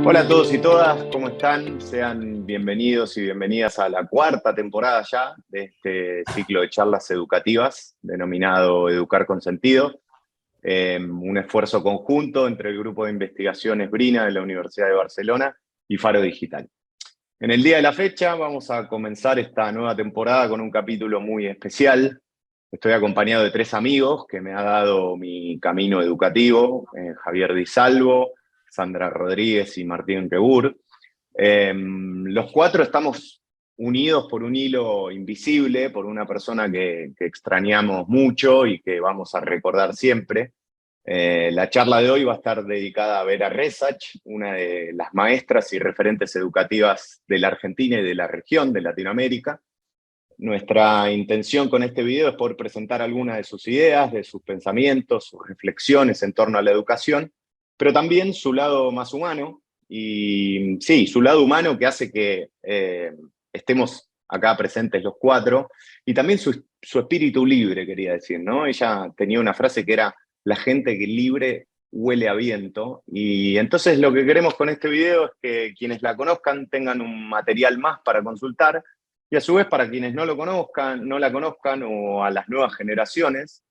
Hola a todos y todas, ¿cómo están? Sean bienvenidos y bienvenidas a la cuarta temporada ya de este ciclo de charlas educativas denominado Educar con Sentido. Un esfuerzo conjunto entre el grupo de investigaciones Brina de la Universidad de Barcelona y Faro Digital. En el día de la fecha vamos a comenzar esta nueva temporada con un capítulo muy especial. Estoy acompañado de 3 amigos que me ha dado mi camino educativo, Javier Di Salvo, Sandra Rodríguez y Martín Quebur. Los 4 estamos unidos por un hilo invisible, por una persona que extrañamos mucho y que vamos a recordar siempre. La charla de hoy va a estar dedicada a Vera Resach, una de las maestras y referentes educativas de la Argentina y de la región de Latinoamérica. Nuestra intención con este video es poder presentar algunas de sus ideas, de sus pensamientos, sus reflexiones en torno a la educación, pero también su lado más humano, y sí, su lado humano que hace que estemos acá presentes los 4, y también su espíritu libre, quería decir, ¿no? Ella tenía una frase que era: la gente que libre huele a viento, y entonces lo que queremos con este video es que quienes la conozcan tengan un material más para consultar, y a su vez para quienes no la conozcan, o a las nuevas generaciones,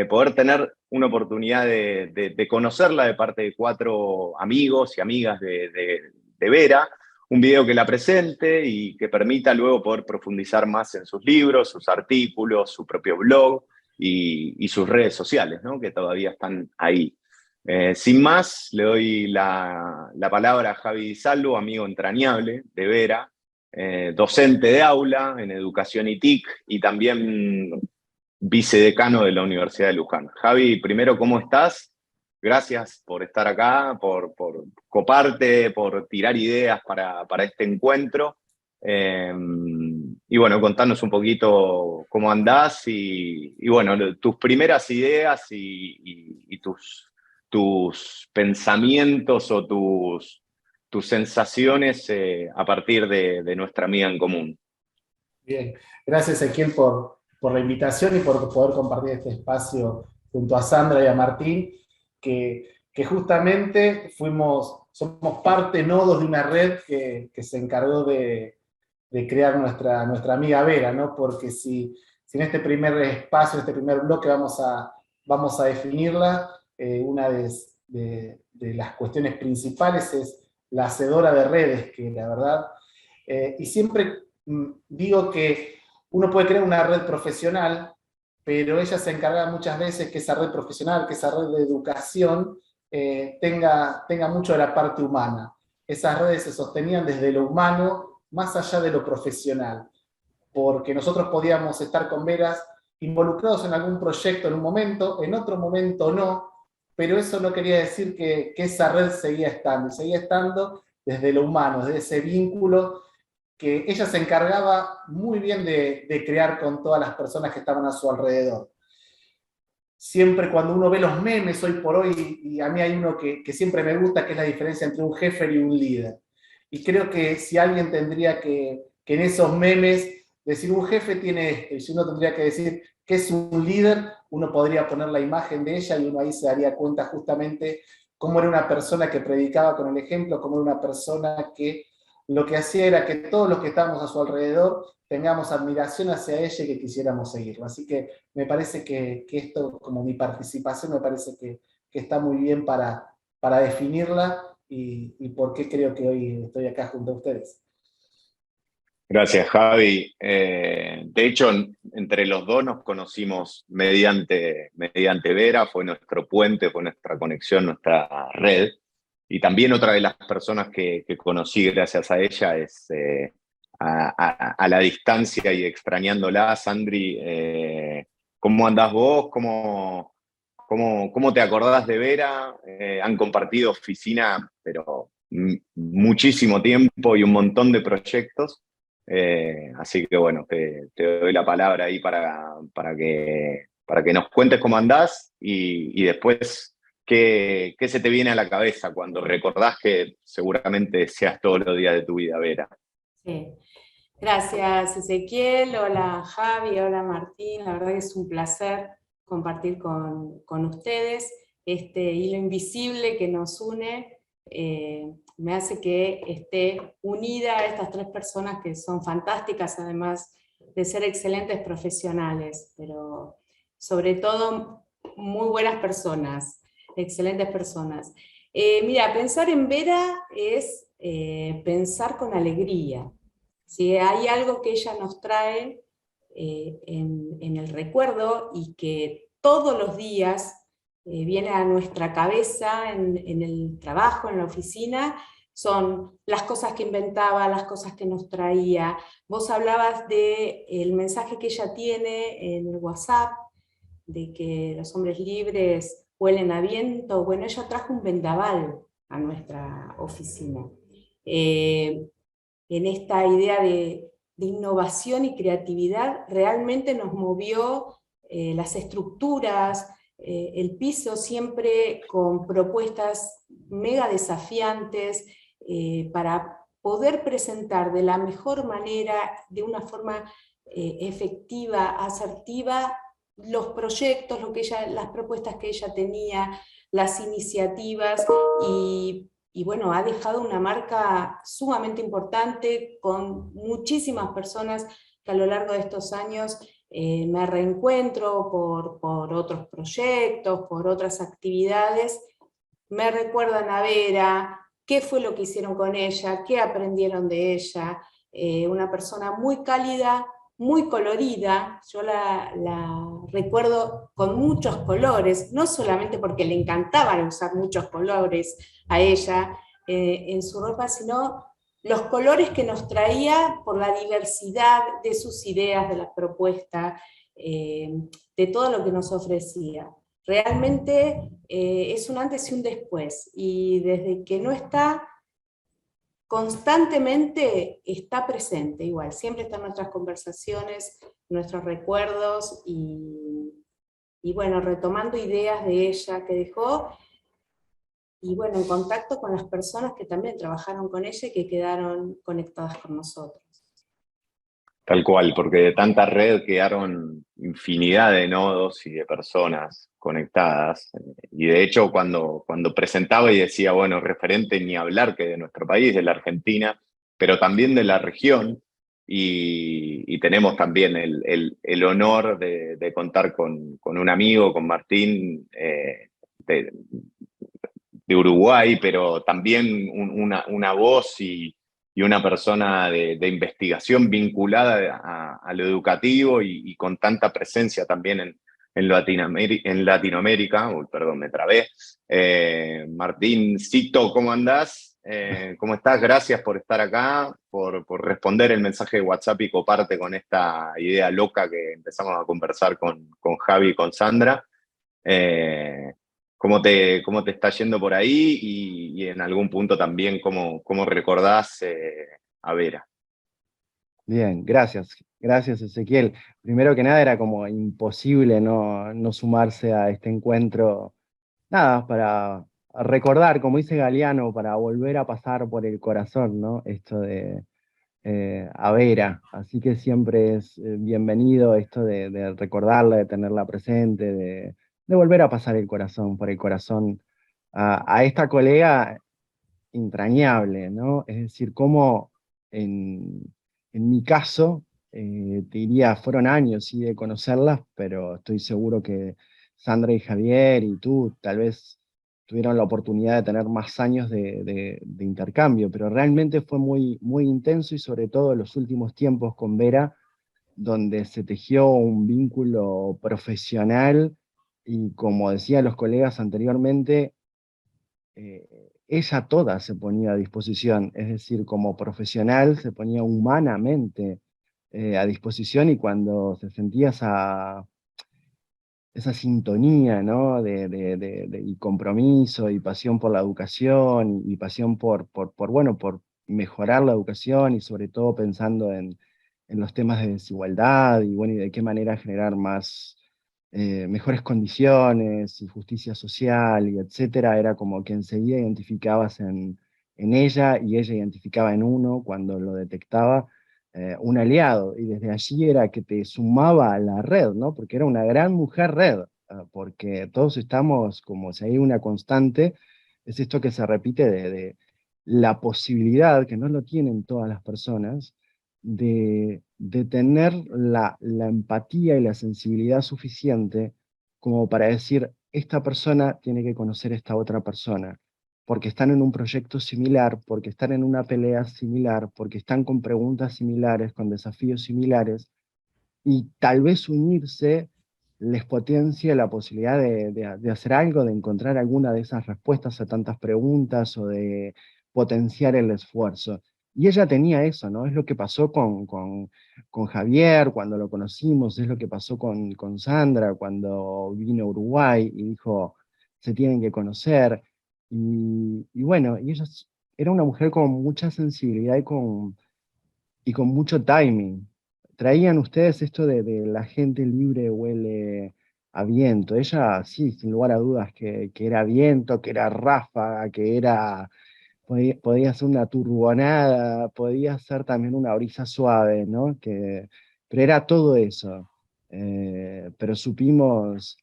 poder tener una oportunidad de conocerla de parte de 4 amigos y amigas de Vera, un video que la presente y que permita luego poder profundizar más en sus libros, sus artículos, su propio blog y sus redes sociales, ¿no? Que todavía están ahí. Sin más, le doy la palabra a Javi Di Salvo, amigo entrañable de Vera, docente de aula en educación y TIC y también vicedecano de la Universidad de Luján. Javi, primero, ¿cómo estás? Gracias por estar acá, por coparte, por tirar ideas para este encuentro. Y bueno, contanos un poquito cómo andás y bueno, tus primeras ideas y tus pensamientos o tus sensaciones a partir de nuestra amiga en común. Bien, gracias Ezequiel por la invitación y por poder compartir este espacio junto a Sandra y a Martín, que justamente somos parte, nodos de una red que se encargó de crear nuestra amiga Vera, ¿no? Porque si en este primer espacio, en este primer bloque vamos a definirla, una de las cuestiones principales es la hacedora de redes, que la verdad, y siempre digo que uno puede crear una red profesional, pero ella se encarga muchas veces que esa red profesional, que esa red de educación, tenga mucho de la parte humana. Esas redes se sostenían desde lo humano, más allá de lo profesional, porque nosotros podíamos estar con Veras involucrados en algún proyecto en un momento, en otro momento no, pero eso no quería decir que esa red seguía estando desde lo humano, desde ese vínculo que ella se encargaba muy bien de crear con todas las personas que estaban a su alrededor. Siempre cuando uno ve los memes hoy por hoy, y a mí hay uno que siempre me gusta, que es la diferencia entre un jefe y un líder. Y creo que si alguien tendría que en esos memes decir un jefe tiene esto, y si uno tendría que decir que es un líder, uno podría poner la imagen de ella y uno ahí se daría cuenta justamente cómo era una persona que predicaba con el ejemplo, cómo era una persona que lo que hacía era que todos los que estábamos a su alrededor tengamos admiración hacia ella y que quisiéramos seguirlo. Así que me parece que esto, como mi participación, me parece que está muy bien para definirla y por qué creo que hoy estoy acá junto a ustedes. Gracias, Javi. De hecho, entre los dos nos conocimos mediante Vera, fue nuestro puente, fue nuestra conexión, nuestra red. Y también otra de las personas que conocí gracias a ella es a la distancia y extrañándola, Sandri. ¿Cómo andás vos? ¿Cómo te acordás de Vera? Han compartido oficina, pero muchísimo tiempo y un montón de proyectos. Así que bueno, te doy la palabra ahí para que nos cuentes cómo andás y después qué se te viene a la cabeza cuando recordás que seguramente seas todos los días de tu vida, Vera. Sí. Gracias, Ezequiel. Hola, Javi. Hola, Martín. La verdad que es un placer compartir con ustedes este hilo invisible que nos une me hace que esté unida a estas tres personas que son fantásticas, además de ser excelentes profesionales, pero sobre todo muy buenas personas, excelentes personas. Mira, pensar en Vera es pensar con alegría. Si hay algo que ella nos trae en el recuerdo y que todos los días viene a nuestra cabeza en el trabajo, en la oficina, son las cosas que inventaba, las cosas que nos traía. Vos hablabas del mensaje que ella tiene en el WhatsApp, de que los hombres libres huelen a viento. Bueno, ella trajo un vendaval a nuestra oficina. En esta idea de innovación y creatividad, realmente nos movió las estructuras, el piso, siempre con propuestas mega desafiantes para poder presentar de la mejor manera, de una forma efectiva, asertiva, los proyectos, las propuestas que ella tenía, las iniciativas, y bueno, ha dejado una marca sumamente importante con muchísimas personas que a lo largo de estos años me reencuentro por otros proyectos, por otras actividades, me recuerdan a Vera, qué fue lo que hicieron con ella, qué aprendieron de ella, una persona muy cálida, muy colorida. Yo la recuerdo con muchos colores, no solamente porque le encantaban usar muchos colores a ella en su ropa, sino los colores que nos traía por la diversidad de sus ideas, de la propuesta, de todo lo que nos ofrecía. Realmente es un antes y un después, y desde que no está, constantemente está presente igual, siempre está en nuestras conversaciones, nuestros recuerdos, y bueno, retomando ideas de ella que dejó, y bueno, en contacto con las personas que también trabajaron con ella y que quedaron conectadas con nosotros. Tal cual, porque de tanta red quedaron infinidad de nodos y de personas conectadas. Y de hecho, cuando presentaba y decía, bueno, referente ni hablar que de nuestro país, de la Argentina, pero también de la región, y tenemos también el honor de contar con un amigo, con Martín, de Uruguay, pero también una voz y una persona de investigación vinculada a lo educativo y con tanta presencia también en Latinoamérica. Uy, perdón, me trabé. Martín Cito, ¿cómo andás? ¿Cómo estás? Gracias por estar acá, por responder el mensaje de WhatsApp y coparte con esta idea loca que empezamos a conversar con Javi y con Sandra. Eh, cómo te está yendo por ahí y en algún punto también cómo recordás a Vera? Bien, gracias Ezequiel. Primero que nada era como imposible no sumarse a este encuentro, nada, para recordar, como dice Galeano, para volver a pasar por el corazón, ¿no? Esto de a Vera, así que siempre es bienvenido esto de recordarla, de tenerla presente, de volver a pasar el corazón, por el corazón a esta colega entrañable, ¿no? Es decir, cómo en mi caso, te diría, fueron años sí, de conocerlas, pero estoy seguro que Sandra y Javier y tú tal vez tuvieron la oportunidad de tener más años de intercambio, pero realmente fue muy intenso y sobre todo en los últimos tiempos con Vera, donde se tejió un vínculo profesional y como decían los colegas anteriormente, ella toda se ponía a disposición, es decir, como profesional se ponía humanamente a disposición y cuando se sentía esa sintonía, ¿no? Y compromiso y pasión por la educación y pasión bueno, por mejorar la educación y sobre todo pensando en los temas de desigualdad y bueno, y de qué manera generar mejores condiciones y justicia social y etcétera, era como que enseguida identificabas en ella y ella identificaba en uno cuando lo detectaba un aliado, y desde allí era que te sumaba a la red, ¿no? Porque era una gran mujer red, porque todos estamos como si hay una constante es esto que se repite de la posibilidad, que no lo tienen todas las personas, de tener la empatía y la sensibilidad suficiente como para decir, esta persona tiene que conocer a esta otra persona, porque están en un proyecto similar, porque están en una pelea similar, porque están con preguntas similares, con desafíos similares, y tal vez unirse les potencia la posibilidad de hacer algo, de encontrar alguna de esas respuestas a tantas preguntas o de potenciar el esfuerzo. Y ella tenía eso, ¿no? Es lo que pasó con Javier cuando lo conocimos, es lo que pasó con Sandra cuando vino a Uruguay y dijo, se tienen que conocer. Y bueno, y ella era una mujer con mucha sensibilidad y con mucho timing. Traían ustedes esto de la gente libre huele a viento. Ella, sí, sin lugar a dudas, que era viento, que era ráfaga, podía ser una turbonada, podía ser también una brisa suave, ¿no? Pero era todo eso. Pero supimos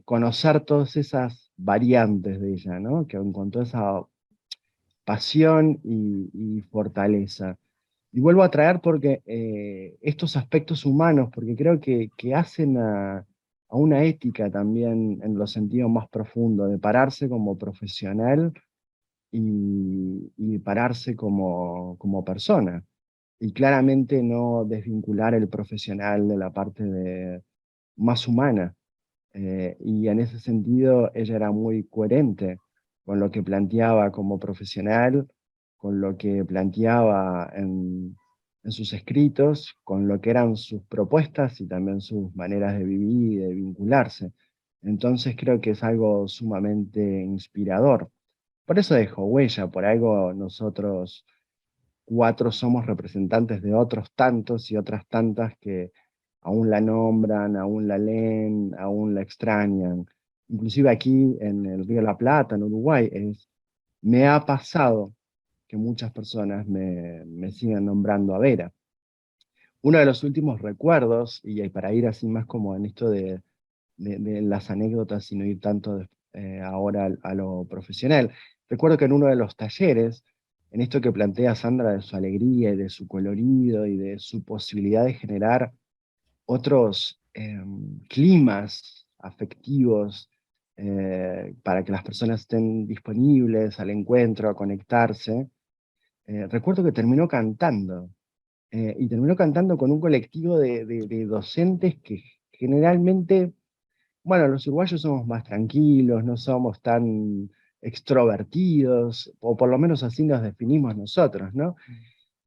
conocer todas esas variantes de ella, ¿no? Que encontró esa pasión y fortaleza. Y vuelvo a traer porque estos aspectos humanos, porque creo que hacen a una ética también en los sentidos más profundos, de pararse como profesional y pararse como persona. Y claramente no desvincular el profesional de la parte más humana. Y en ese sentido ella era muy coherente con lo que planteaba como profesional, con lo que planteaba en sus escritos, con lo que eran sus propuestas y también sus maneras de vivir y de vincularse. Entonces creo que es algo sumamente inspirador. Por eso dejó huella, por algo nosotros cuatro somos representantes de otros tantos y otras tantas que aún la nombran, aún la leen, aún la extrañan. Inclusive aquí en el Río de la Plata, en Uruguay, me ha pasado que muchas personas me sigan nombrando a Vera. Uno de los últimos recuerdos, y para ir así más como en esto de las anécdotas y no ir tanto ahora a lo profesional, recuerdo que en uno de los talleres, en esto que plantea Sandra de su alegría y de su colorido y de su posibilidad de generar otros climas afectivos para que las personas estén disponibles al encuentro, a conectarse, recuerdo que terminó cantando. Y terminó cantando con un colectivo de docentes que generalmente, bueno, los uruguayos somos más tranquilos, no somos tan extrovertidos, o por lo menos así nos definimos nosotros, ¿no?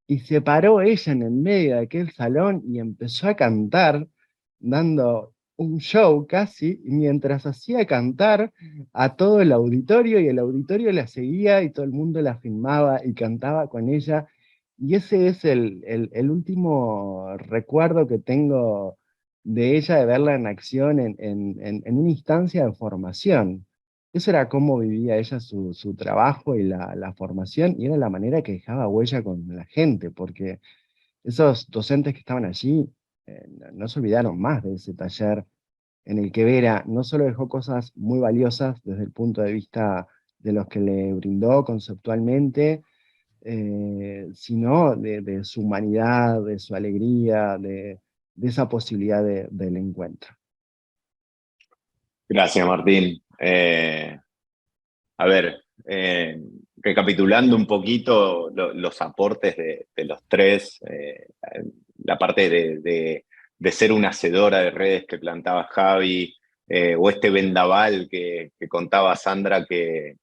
Y se paró ella en el medio de aquel salón y empezó a cantar, dando un show casi, y mientras hacía cantar a todo el auditorio, y el auditorio la seguía y todo el mundo la filmaba y cantaba con ella. Y ese es el último recuerdo que tengo de ella, de verla en acción en una instancia de formación. Eso era cómo vivía ella su trabajo y la formación, y era la manera que dejaba huella con la gente, porque esos docentes que estaban allí no se olvidaron más de ese taller en el que Vera no solo dejó cosas muy valiosas desde el punto de vista de los que le brindó conceptualmente, sino de su humanidad, de su alegría, de esa posibilidad del encuentro. Gracias, Martín. A ver, recapitulando un poquito los aportes de los tres, la parte de ser una hacedora de redes que plantaba Javi, o este vendaval que contaba Sandra que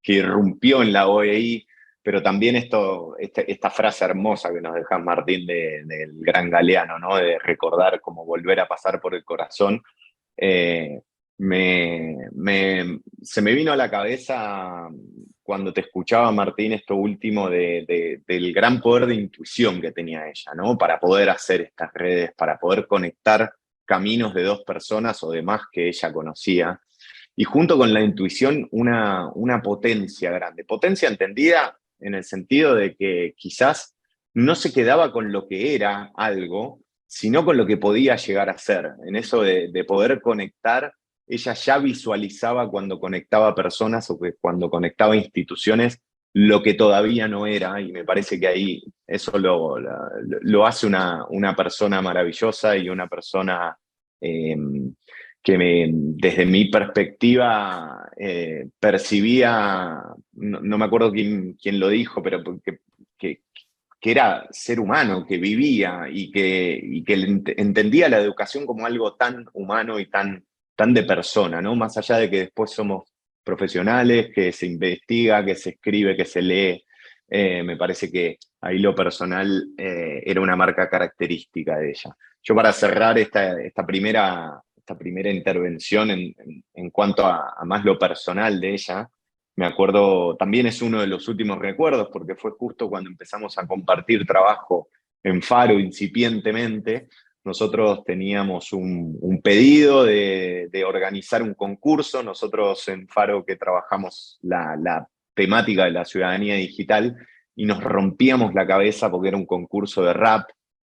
irrumpió en la OEI, pero también esta frase hermosa que nos deja Martín del gran Galeano, ¿no? De recordar cómo volver a pasar por el corazón. Se me vino a la cabeza cuando te escuchaba, Martín, esto último del gran poder de intuición que tenía ella, ¿no? Para poder hacer estas redes, para poder conectar caminos de dos personas o de más que ella conocía. Y junto con la intuición, una potencia grande. Potencia entendida en el sentido de que quizás no se quedaba con lo que era algo, sino con lo que podía llegar a ser, en eso de poder conectar ella ya visualizaba cuando conectaba personas o que cuando conectaba instituciones lo que todavía no era, y me parece que ahí eso lo hace una persona maravillosa y una persona que desde mi perspectiva percibía, no me acuerdo quién lo dijo, pero que era ser humano, que vivía y que entendía la educación como algo tan humano y tan de persona, ¿no? Más allá de que después somos profesionales, que se investiga, que se escribe, que se lee. Me parece que ahí lo personal era una marca característica de ella. Yo, para cerrar esta primera intervención en cuanto a más lo personal de ella, me acuerdo, también es uno de los últimos recuerdos, porque fue justo cuando empezamos a compartir trabajo en Faro incipientemente. Nosotros teníamos un pedido de organizar un concurso. Nosotros en Faro, que trabajamos la temática de la ciudadanía digital, y nos rompíamos la cabeza porque era un concurso de rap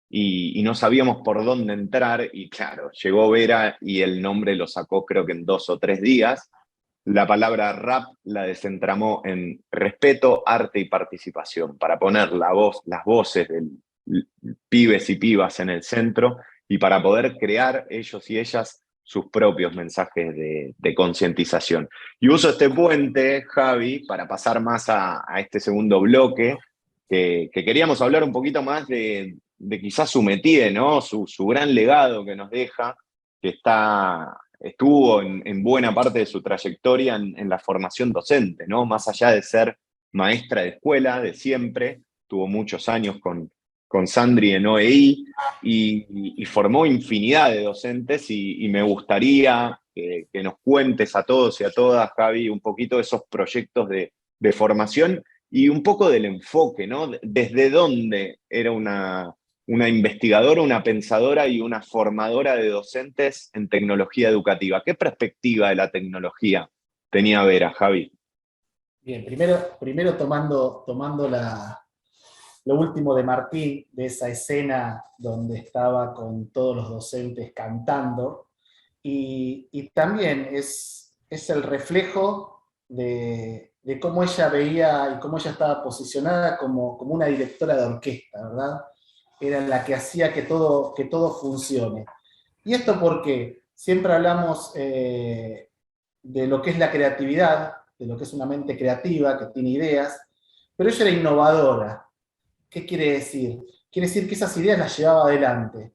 y no sabíamos por dónde entrar, y claro, llegó Vera y el nombre lo sacó creo que en 2 o 3 días. La palabra rap la desentramó en respeto, arte y participación, para poner las voces de pibes y pibas en el centro y para poder crear ellos y ellas sus propios mensajes de concientización. Y uso este puente, Javi, para pasar más a este segundo bloque, que queríamos hablar un poquito más de quizás su métier, ¿no? Su gran legado que nos deja, que estuvo en buena parte de su trayectoria en la formación docente, ¿no? Más allá de ser maestra de escuela de siempre, tuvo muchos años con Sandri en OEI y formó infinidad de docentes, y me gustaría que nos cuentes a todos y a todas, Javi, un poquito de esos proyectos de formación y un poco del enfoque, ¿no? Desde dónde era una investigadora, una pensadora y una formadora de docentes en tecnología educativa. ¿Qué perspectiva de la tecnología tenía Vera, Javi? Bien, primero tomando lo último de Martín, de esa escena donde estaba con todos los docentes cantando, y también es el reflejo de cómo ella veía y cómo ella estaba posicionada como una directora de orquesta, ¿verdad? Era la que hacía que todo funcione. ¿Y esto por qué? Siempre hablamos de lo que es la creatividad, de lo que es una mente creativa, que tiene ideas, pero ella era innovadora. ¿Qué quiere decir? Quiere decir que esas ideas las llevaba adelante.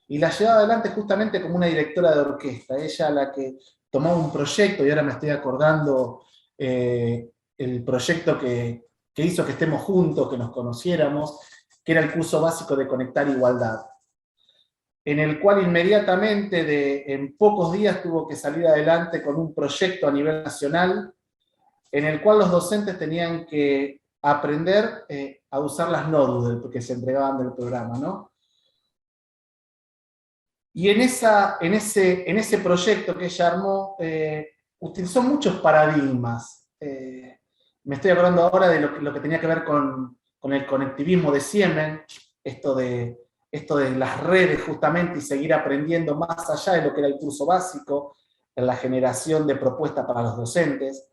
Y las llevaba adelante justamente como una directora de orquesta. Ella la que tomaba un proyecto, y ahora me estoy acordando el proyecto que hizo que estemos juntos, que nos conociéramos, que era el curso básico de Conectar Igualdad, en el cual inmediatamente, en pocos días, tuvo que salir adelante con un proyecto a nivel nacional, en el cual los docentes tenían que aprender a usar las nódulas que se entregaban del programa, ¿no? Y en ese proyecto que ella armó, utilizó muchos paradigmas. Me estoy acordando ahora de lo que tenía que ver con el conectivismo de Siemens, esto de las redes justamente, y seguir aprendiendo más allá de lo que era el curso básico, en la generación de propuestas para los docentes.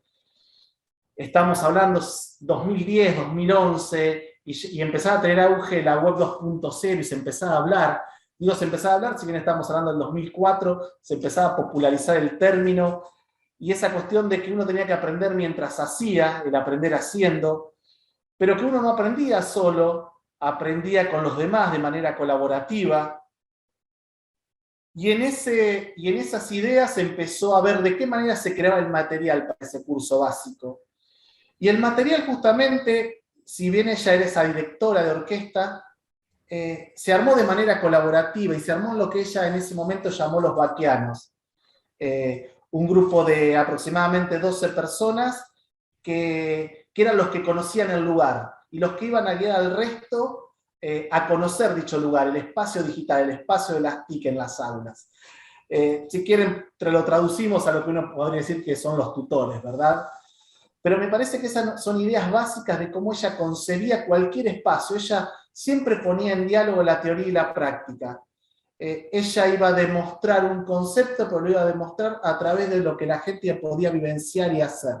Estamos hablando 2010, 2011, y empezaba a tener auge la web 2.0 y se empezaba a hablar. Digo, se empezaba a hablar, si bien estamos hablando del 2004, se empezaba a popularizar el término, y esa cuestión de que uno tenía que aprender mientras hacía, el aprender haciendo, pero que uno no aprendía solo, aprendía con los demás de manera colaborativa. Y en esas ideas se empezó a ver de qué manera se creaba el material para ese curso básico. Y el material justamente, si bien ella era esa directora de orquesta, se armó de manera colaborativa y se armó en lo que ella en ese momento llamó los vaquianos. Un grupo de aproximadamente 12 personas que eran los que conocían el lugar y los que iban a guiar al resto a conocer dicho lugar, el espacio digital, el espacio de las TIC en las aulas. Si quieren, lo traducimos a lo que uno podría decir que son los tutores, ¿verdad? Pero me parece que esas son ideas básicas de cómo ella concebía cualquier espacio. Ella siempre ponía en diálogo la teoría y la práctica. ella iba a demostrar un concepto, pero lo iba a demostrar a través de lo que la gente podía vivenciar y hacer.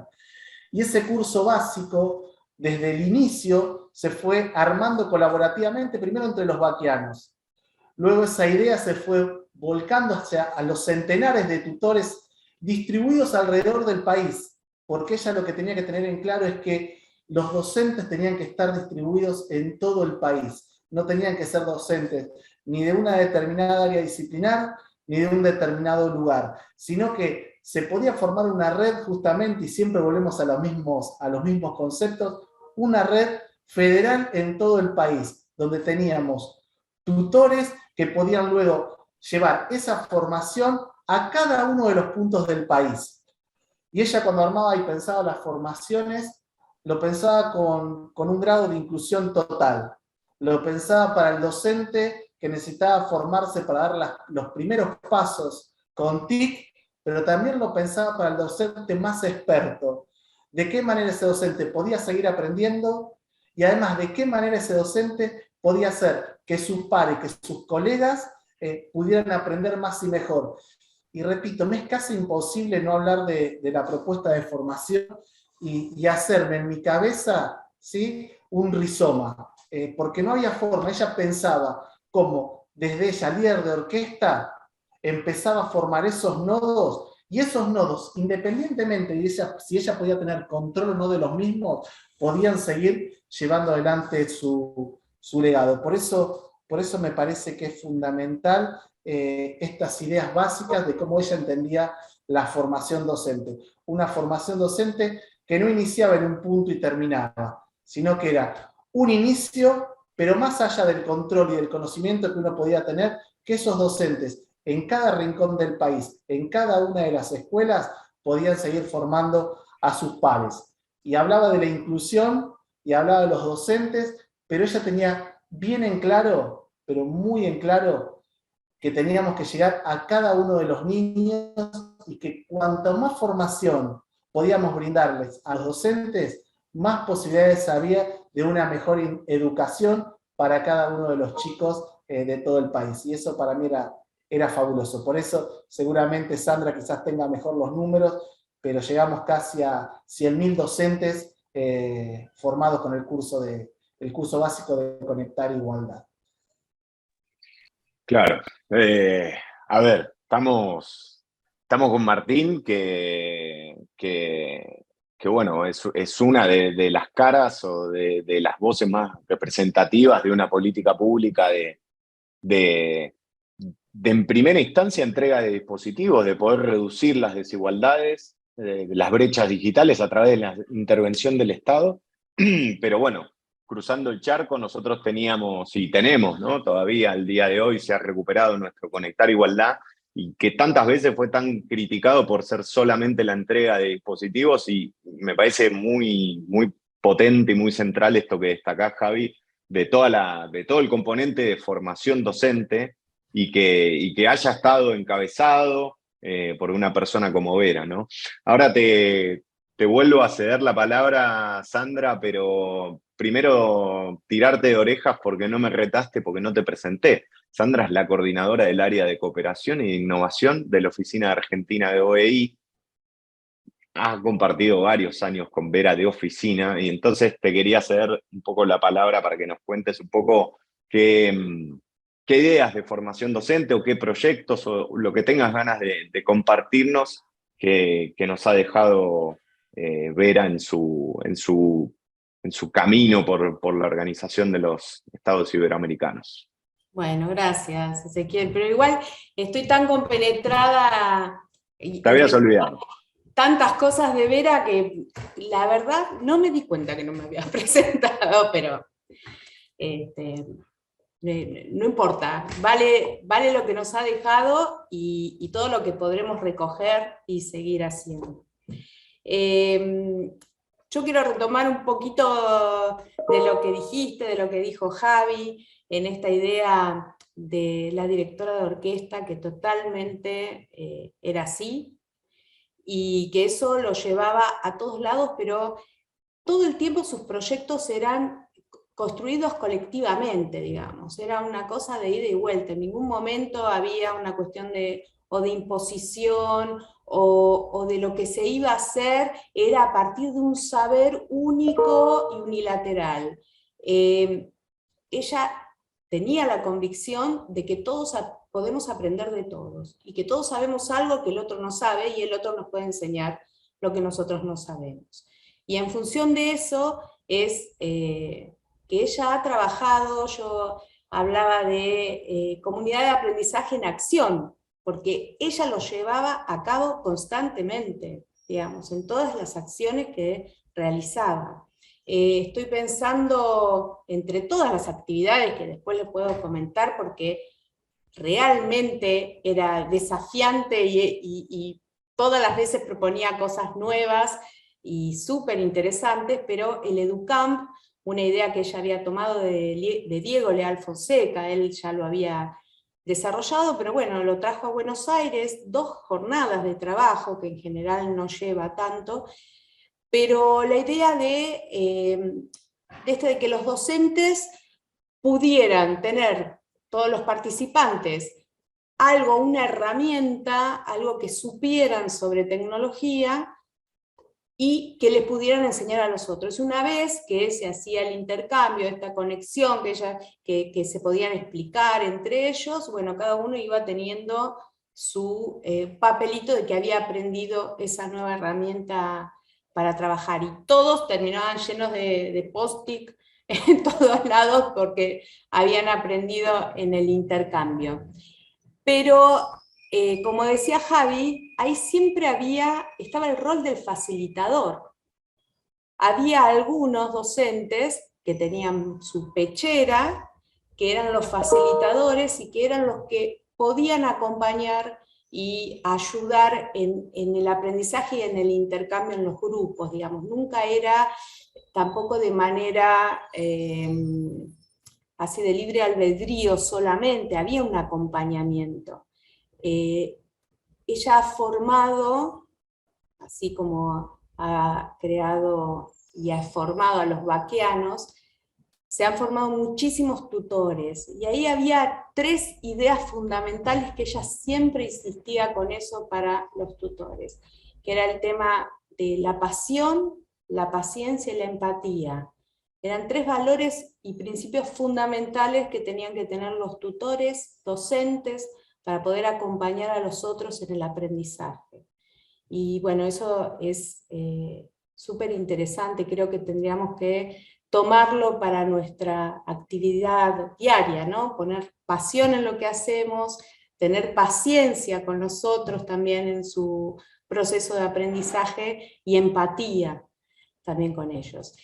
Y ese curso básico, desde el inicio, se fue armando colaborativamente, primero entre los vaquianos. Luego esa idea se fue volcando hacia a los centenares de tutores distribuidos alrededor del país, porque ella lo que tenía que tener en claro es que los docentes tenían que estar distribuidos en todo el país. No tenían que ser docentes ni de una determinada área disciplinar, ni de un determinado lugar, sino que se podía formar una red justamente, y siempre volvemos a los mismos conceptos, una red federal en todo el país, donde teníamos tutores que podían luego llevar esa formación a cada uno de los puntos del país. Y ella cuando armaba y pensaba las formaciones, lo pensaba con un grado de inclusión total. Lo pensaba para el docente que necesitaba formarse para dar los primeros pasos con TIC, pero también lo pensaba para el docente más experto. De qué manera ese docente podía seguir aprendiendo y además de qué manera ese docente podía hacer que sus pares, que sus colegas pudieran aprender más y mejor. Y repito, me es casi imposible no hablar de la propuesta de formación y hacerme en mi cabeza, ¿sí?, un rizoma, porque no había forma. Ella pensaba cómo desde ella, líder de orquesta, empezaba a formar esos nodos, y esos nodos, independientemente de si ella podía tener control o no de los mismos, podían seguir llevando adelante su legado. Por eso me parece que es fundamental estas ideas básicas de cómo ella entendía la formación docente. Una formación docente que no iniciaba en un punto y terminaba, sino que era un inicio, pero más allá del control y del conocimiento que uno podía tener, que esos docentes en cada rincón del país, en cada una de las escuelas, podían seguir formando a sus pares. Y hablaba de la inclusión, y hablaba de los docentes, pero ella tenía bien en claro, pero muy en claro, que teníamos que llegar a cada uno de los niños y que cuanto más formación podíamos brindarles a los docentes, más posibilidades había de una mejor educación para cada uno de los chicos de todo el país. Y eso para mí era fabuloso. Por eso seguramente Sandra quizás tenga mejor los números, pero llegamos casi a 100.000 docentes formados con el curso básico de Conectar Igualdad. Claro. A ver, estamos con Martín, que bueno, es una de las caras o de las voces más representativas de una política pública de en primera instancia entrega de dispositivos, de poder reducir las desigualdades, las brechas digitales a través de la intervención del Estado. Pero bueno, cruzando el charco nosotros teníamos y tenemos, ¿no? Todavía al día de hoy se ha recuperado nuestro Conectar Igualdad, y que tantas veces fue tan criticado por ser solamente la entrega de dispositivos, y me parece muy, muy potente y muy central esto que destacás, Javi, de todo el componente de formación docente, y que haya estado encabezado por una persona como Vera, ¿no? Ahora te vuelvo a ceder la palabra, Sandra, pero primero tirarte de orejas porque no me retaste, porque no te presenté. Sandra es la coordinadora del área de cooperación e innovación de la Oficina Argentina de OEI. Ha compartido varios años con Vera de oficina, y entonces te quería ceder un poco la palabra para que nos cuentes un poco qué ideas de formación docente o qué proyectos o lo que tengas ganas de compartirnos que nos ha dejado Vera en su camino por la organización de los Estados Iberoamericanos. Bueno, gracias, Ezequiel, pero igual estoy tan compenetrada. Te habías olvidado. Tantas cosas de Vera que la verdad no me di cuenta que no me habías presentado, pero no importa, vale lo que nos ha dejado y todo lo que podremos recoger y seguir haciendo. Yo quiero retomar un poquito de lo que dijiste, de lo que dijo Javi, en esta idea de la directora de orquesta, que totalmente era así, y que eso lo llevaba a todos lados, pero todo el tiempo sus proyectos eran construidos colectivamente, digamos. Era una cosa de ida y vuelta. En ningún momento había una cuestión de imposición o de lo que se iba a hacer era a partir de un saber único y unilateral. Ella tenía la convicción de que todos podemos aprender de todos, y que todos sabemos algo que el otro no sabe, y el otro nos puede enseñar lo que nosotros no sabemos. Y en función de eso es que ella ha trabajado, yo hablaba de comunidad de aprendizaje en acción, porque ella lo llevaba a cabo constantemente, digamos, en todas las acciones que realizaba. Estoy pensando entre todas las actividades que después les puedo comentar, porque realmente era desafiante y todas las veces proponía cosas nuevas y súper interesantes, pero el EduCamp, una idea que ella había tomado de Diego Leal Fonseca, él ya lo había desarrollado, pero bueno, lo trajo a Buenos Aires, 2 jornadas de trabajo, que en general no lleva tanto, pero la idea de que los docentes pudieran tener, todos los participantes, algo, una herramienta, algo que supieran sobre tecnología, y que les pudieran enseñar a los otros. Una vez que se hacía el intercambio, esta conexión que se podían explicar entre ellos, bueno, cada uno iba teniendo su papelito de que había aprendido esa nueva herramienta para trabajar, y todos terminaban llenos de post-it en todos lados porque habían aprendido en el intercambio. Pero como decía Javi, ahí siempre estaba el rol del facilitador. Había algunos docentes que tenían su pechera, que eran los facilitadores y que eran los que podían acompañar y ayudar en el aprendizaje y en el intercambio en los grupos, digamos. Nunca era tampoco de manera así de libre albedrío solamente, había un acompañamiento. Ella ha formado, así como ha creado y ha formado a los vaqueanos, se han formado muchísimos tutores, y ahí había 3 ideas fundamentales que ella siempre insistía con eso para los tutores, que era el tema de la pasión, la paciencia y la empatía. Eran 3 valores y principios fundamentales que tenían que tener los tutores, docentes, para poder acompañar a los otros en el aprendizaje. Y bueno, eso es súper interesante, creo que tendríamos que tomarlo para nuestra actividad diaria, ¿no? Poner pasión en lo que hacemos, tener paciencia con los otros también en su proceso de aprendizaje, y empatía también con ellos.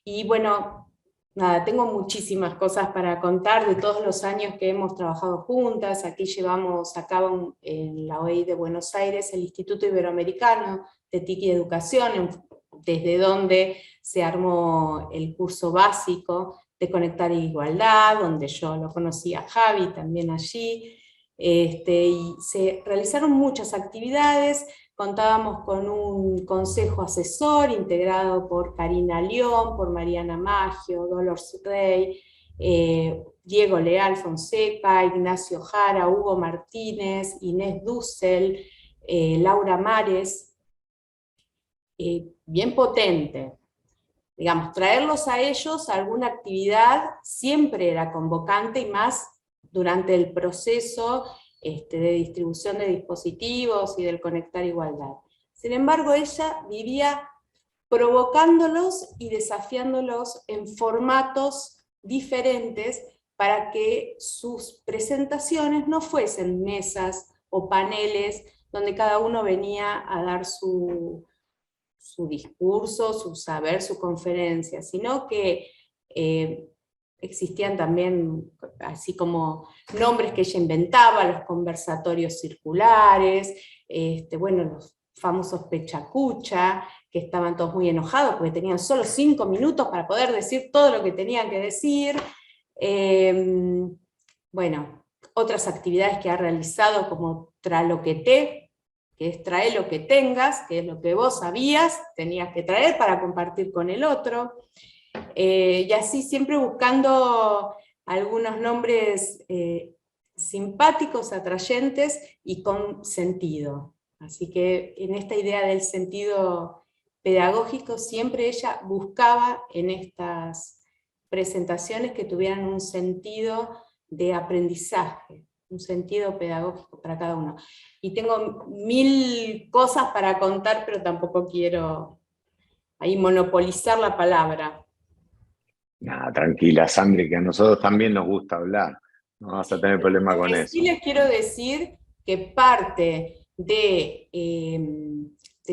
Y bueno, nada, tengo muchísimas cosas para contar de todos los años que hemos trabajado juntas. Aquí llevamos a cabo en la OEI de Buenos Aires el Instituto Iberoamericano de TIC y Educación, desde donde se armó el curso básico de Conectar en Igualdad, donde yo lo conocí a Javi también allí, y se realizaron muchas actividades. Contábamos con un consejo asesor integrado por Karina León, por Mariana Maggio, Dolores Rey, Diego Leal Fonseca, Ignacio Jara, Hugo Martínez, Inés Dussel, Laura Mares, bien potente. Digamos, traerlos a ellos a alguna actividad siempre era convocante, y más durante el proceso de distribución de dispositivos y del Conectar Igualdad. Sin embargo, ella vivía provocándolos y desafiándolos en formatos diferentes para que sus presentaciones no fuesen mesas o paneles donde cada uno venía a dar su discurso, su saber, su conferencia, sino que existían también, así como nombres que ella inventaba, los conversatorios circulares, bueno, los famosos pechacucha, que estaban todos muy enojados porque tenían solo 5 minutos para poder decir todo lo que tenían que decir. Bueno, otras actividades que ha realizado como Traloqueté, que es traer lo que tengas, que es lo que vos sabías, tenías que traer para compartir con el otro. Y así siempre buscando algunos nombres simpáticos, atrayentes y con sentido. Así que en esta idea del sentido pedagógico siempre ella buscaba en estas presentaciones que tuvieran un sentido de aprendizaje, un sentido pedagógico para cada uno. Y tengo 1000 cosas para contar, pero tampoco quiero ahí monopolizar la palabra. Nada, tranquila, Sandri, que a nosotros también nos gusta hablar. No vas a tener problema Lo con que sí eso. les quiero decir que parte de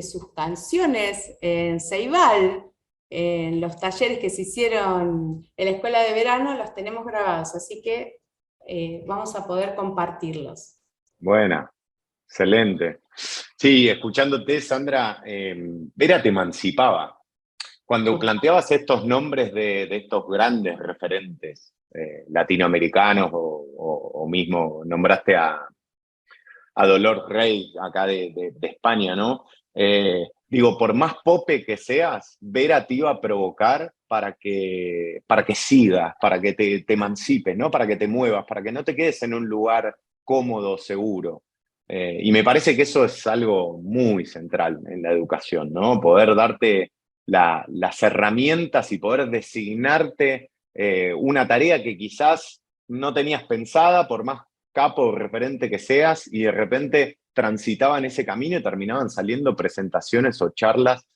sus canciones en Ceibal, en los talleres que se hicieron en la escuela de verano, los tenemos grabados, así que vamos a poder compartirlos. Buena, excelente. Sí, escuchándote, Sandra, Vera te emancipaba. Cuando planteabas estos nombres de estos grandes referentes latinoamericanos o mismo nombraste a Dolores Rey, acá de España, ¿no? Digo, por más pope que seas, Vera te iba a provocar para que sigas, para que te emancipes, ¿no? Para que te muevas, para que no te quedes en un lugar cómodo, seguro. Y me parece que eso es algo muy central en la educación, ¿no? Poder darte las herramientas y poder designarte una tarea que quizás no tenías pensada, por más capo o referente que seas, y de repente transitaban ese camino y terminaban saliendo presentaciones o charlas.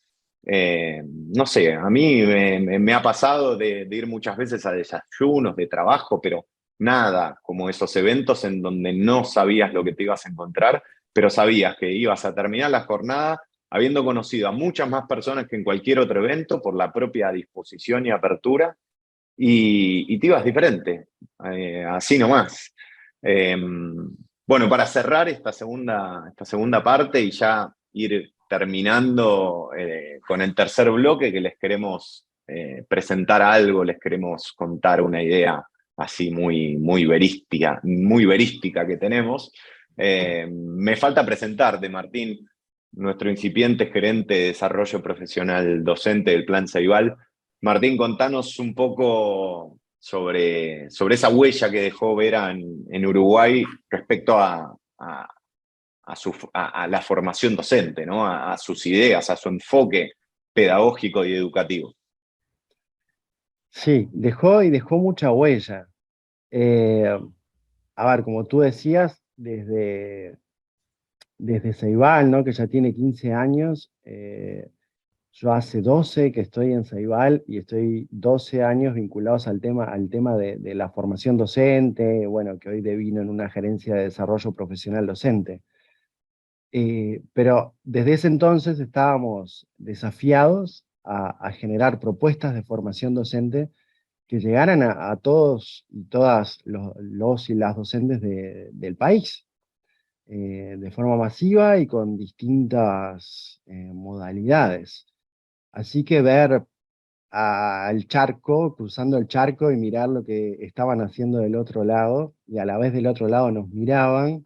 No sé, a mí me ha pasado de ir muchas veces a desayunos de trabajo, pero nada como esos eventos en donde no sabías lo que te ibas a encontrar, pero sabías que ibas a terminar la jornada habiendo conocido a muchas más personas que en cualquier otro evento por la propia disposición y apertura, y te ibas diferente, así nomás. Bueno, para cerrar esta segunda parte y ya ir terminando con el tercer bloque, que les queremos presentar algo, les queremos contar una idea así muy verística que tenemos. Me falta presentarte, Martín, nuestro incipiente gerente de desarrollo profesional docente del Plan Ceibal. Martín, contanos un poco sobre esa huella que dejó Vera en Uruguay respecto a la formación docente, ¿no? A sus ideas, a su enfoque pedagógico y educativo. Sí, dejó mucha huella. Eh, a ver, como tú decías, desde Ceibal, ¿no? Que ya tiene 15 años, yo hace 12 que estoy en Ceibal y estoy 12 años vinculados al tema de la formación docente, bueno, que hoy devino en una gerencia de desarrollo profesional docente. Pero desde ese entonces estábamos desafiados a generar propuestas de formación docente que llegaran a todos y todas los y las docentes del país, de forma masiva y con distintas modalidades. Así que ver al charco, cruzando el charco y mirar lo que estaban haciendo del otro lado, y a la vez del otro lado nos miraban,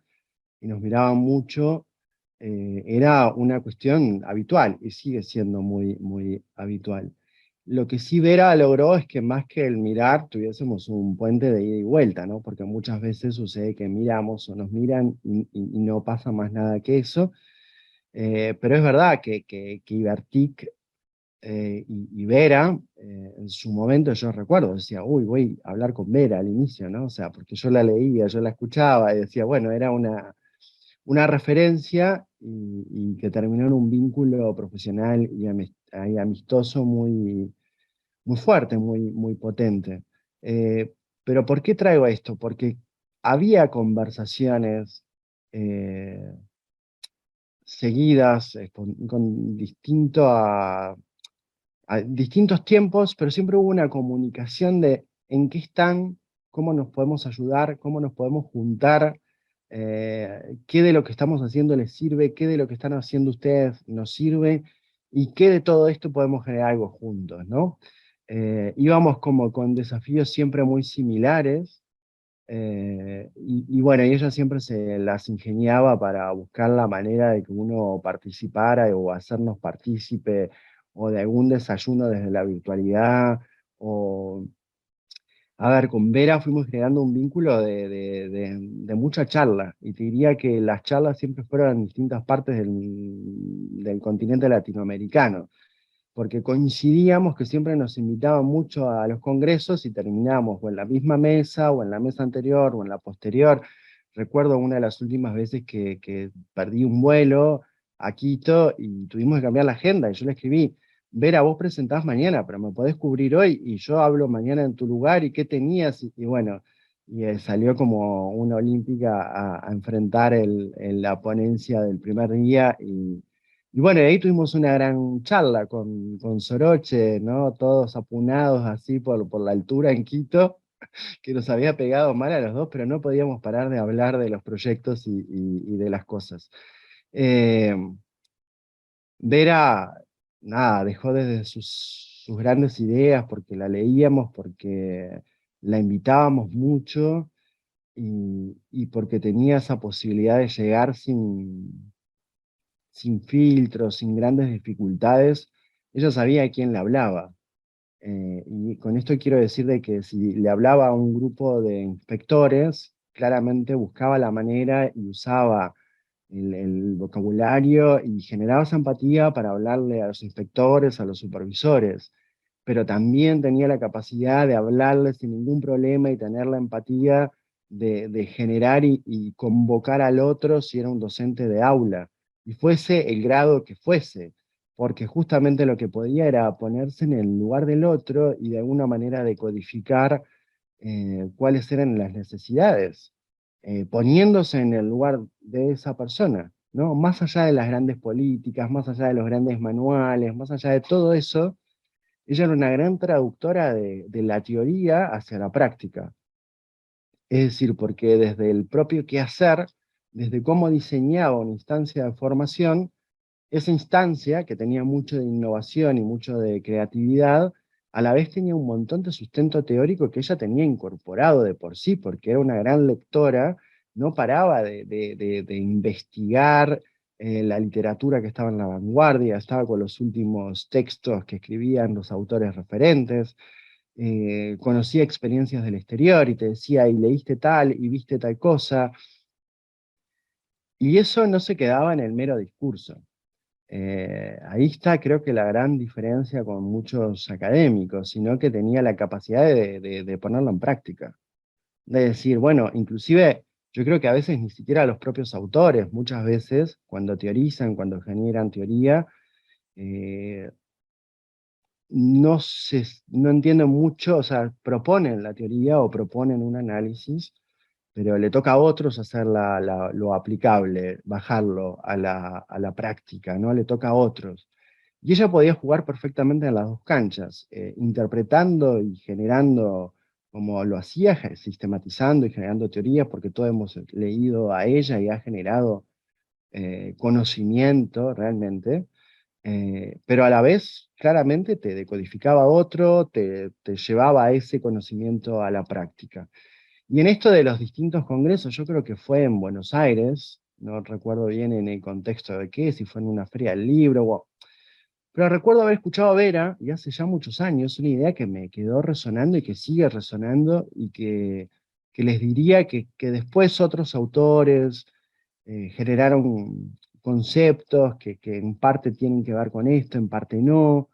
y nos miraban mucho, era una cuestión habitual, y sigue siendo muy habitual. Lo que sí Vera logró es que más que el mirar, tuviésemos un puente de ida y vuelta, ¿no? Porque muchas veces sucede que miramos o nos miran y no pasa más nada que eso. Pero es verdad que Ibertic y Vera, en su momento yo recuerdo, decía, uy, voy a hablar con Vera al inicio, ¿no? O sea, porque yo la leía, yo la escuchaba y decía, bueno, era una referencia y que terminó en un vínculo profesional y amistoso muy fuerte, muy potente. Pero ¿por qué traigo esto? Porque había conversaciones seguidas con a distintos tiempos, pero siempre hubo una comunicación de en qué están, cómo nos podemos ayudar, cómo nos podemos juntar, qué de lo que estamos haciendo les sirve, qué de lo que están haciendo ustedes nos sirve, y qué de todo esto podemos generar algo juntos, ¿no? Íbamos como con desafíos siempre muy similares, y bueno, y ella siempre se las ingeniaba para buscar la manera de que uno participara o hacernos partícipe, o de algún desayuno desde la virtualidad, o, a ver, con Vera fuimos generando un vínculo de mucha charla, y te diría que las charlas siempre fueron en distintas partes del continente latinoamericano, porque coincidíamos que siempre nos invitaban mucho a los congresos y terminábamos o en la misma mesa, o en la mesa anterior, o en la posterior. Recuerdo una de las últimas veces que perdí un vuelo a Quito y tuvimos que cambiar la agenda, y yo le escribí: Vera, vos presentás mañana, pero me podés cubrir hoy, y yo hablo mañana en tu lugar, y qué tenías, y bueno, y salió como una olímpica a enfrentar la ponencia del primer día, y bueno, ahí tuvimos una gran charla con Soroche, ¿no? Todos apunados así por la altura en Quito, que nos había pegado mal a los dos, pero no podíamos parar de hablar de los proyectos y de las cosas. Eh, Vera, nada, dejó desde sus grandes ideas, porque la leíamos, porque la invitábamos mucho, y porque tenía esa posibilidad de llegar sin filtros, sin grandes dificultades. Ella sabía a quién le hablaba. Y con esto quiero decir de que si le hablaba a un grupo de inspectores, claramente buscaba la manera y usaba el vocabulario y generaba esa empatía para hablarle a los inspectores, a los supervisores, pero también tenía la capacidad de hablarle sin ningún problema y tener la empatía de generar y convocar al otro si era un docente de aula, y fuese el grado que fuese, porque justamente lo que podía era ponerse en el lugar del otro y de alguna manera decodificar cuáles eran las necesidades, poniéndose en el lugar de esa persona, ¿no? Más allá de las grandes políticas, más allá de los grandes manuales, más allá de todo eso, ella era una gran traductora de la teoría hacia la práctica. Es decir, porque desde el propio quehacer, desde cómo diseñaba una instancia de formación, esa instancia, que tenía mucho de innovación y mucho de creatividad, a la vez tenía un montón de sustento teórico que ella tenía incorporado de por sí, porque era una gran lectora, no paraba de investigar la literatura que estaba en la vanguardia, estaba con los últimos textos que escribían los autores referentes, conocía experiencias del exterior y te decía: y leíste tal, y viste tal cosa, y eso no se quedaba en el mero discurso. Ahí está, creo que la gran diferencia con muchos académicos, sino que tenía la capacidad de ponerlo en práctica. De decir, bueno, inclusive yo creo que a veces ni siquiera los propios autores, muchas veces, cuando teorizan, cuando generan teoría, eh, no entienden mucho, o sea, proponen la teoría o proponen un análisis, pero le toca a otros hacer lo aplicable, bajarlo a la práctica, ¿no? Le toca a otros. Y ella podía jugar perfectamente en las dos canchas, interpretando y generando, como lo hacía, sistematizando y generando teorías, porque todos hemos leído a ella y ha generado conocimiento realmente, pero a la vez claramente te decodificaba otro, te llevaba a ese conocimiento a la práctica. Y en esto de los distintos congresos, yo creo que fue en Buenos Aires, no recuerdo bien en el contexto de qué, si fue en una feria del libro, pero recuerdo haber escuchado a Vera, y hace ya muchos años, una idea que me quedó resonando y que sigue resonando, y que les diría que después otros autores generaron conceptos que en parte tienen que ver con esto, en parte no,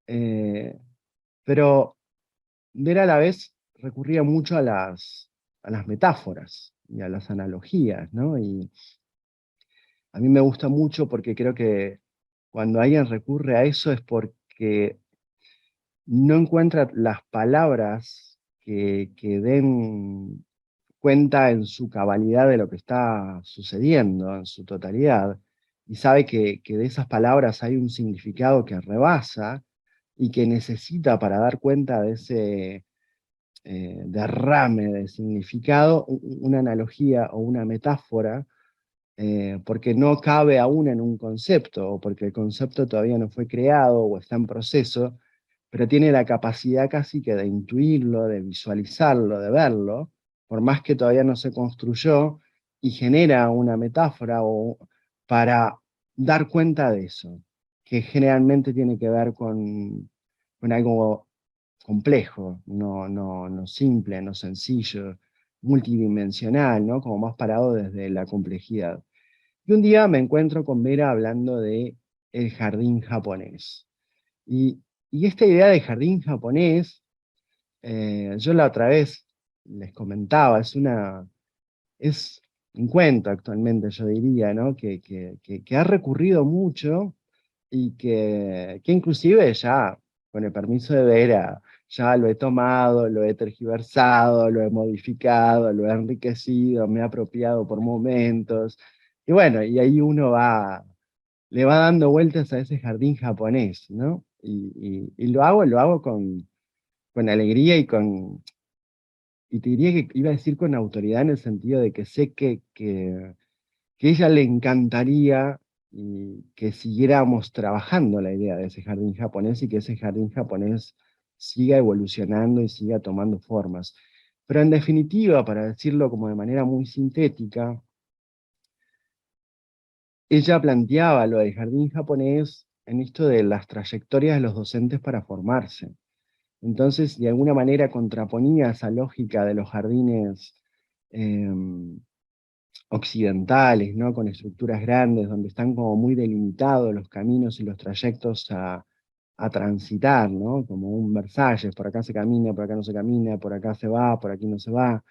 eh, pero Vera a la vez recurría mucho a las metáforas y a las analogías, ¿no? Y a mí me gusta mucho, porque creo que cuando alguien recurre a eso es porque no encuentra las palabras que den cuenta en su cabalidad de lo que está sucediendo, en su totalidad, y sabe que de esas palabras hay un significado que rebasa y que necesita, para dar cuenta de ese derrame de significado, una analogía o una metáfora, porque no cabe aún en un concepto, o porque el concepto todavía no fue creado o está en proceso, pero tiene la capacidad casi que de intuirlo, de visualizarlo, de verlo, por más que todavía no se construyó, y genera una metáfora para dar cuenta de eso, que generalmente tiene que ver con algo complejo, no simple, no sencillo, multidimensional, ¿no? Como más parado desde la complejidad. Y un día me encuentro con Vera hablando de el jardín japonés. Y esta idea de jardín japonés, yo la otra vez les comentaba, es un cuento actualmente, yo diría, ¿no? Que ha recurrido mucho y que inclusive ya, con el permiso de Vera, ya lo he tomado, lo he tergiversado, lo he modificado, lo he enriquecido, me he apropiado por momentos. Y bueno, y ahí uno le va dando vueltas a ese jardín japonés, ¿no? Y lo hago con alegría y te diría que iba a decir con autoridad en el sentido de que sé que a ella le encantaría que siguiéramos trabajando la idea de ese jardín japonés y que ese jardín japonés siga evolucionando y siga tomando formas. Pero en definitiva, para decirlo como de manera muy sintética, ella planteaba lo del jardín japonés en esto de las trayectorias de los docentes para formarse. Entonces, de alguna manera contraponía esa lógica de los jardines occidentales, ¿no? Con estructuras grandes, donde están como muy delimitados los caminos y los trayectos a transitar, ¿no? Como un Versalles, por acá se camina, por acá no se camina, por acá se va, por aquí no se va,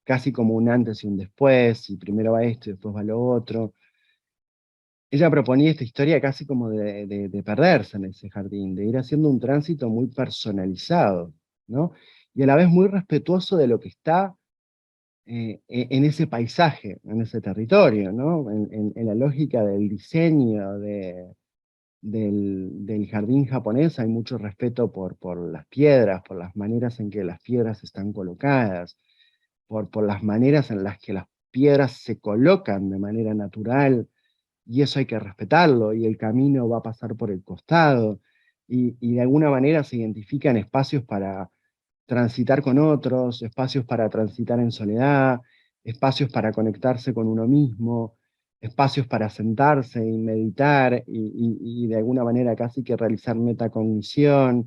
casi como un antes y un después, y primero va esto y después va lo otro. Ella proponía esta historia casi como de perderse en ese jardín, de ir haciendo un tránsito muy personalizado, ¿no? Y a la vez muy respetuoso de lo que está en ese paisaje, en ese territorio, ¿no? En la lógica del diseño del jardín japonés hay mucho respeto por las piedras, por las maneras en que las piedras están colocadas, por las maneras en las que las piedras se colocan de manera natural, y eso hay que respetarlo, y el camino va a pasar por el costado, y de alguna manera se identifican espacios para transitar con otros, espacios para transitar en soledad, espacios para conectarse con uno mismo, espacios para sentarse y meditar y de alguna manera casi que realizar metacognición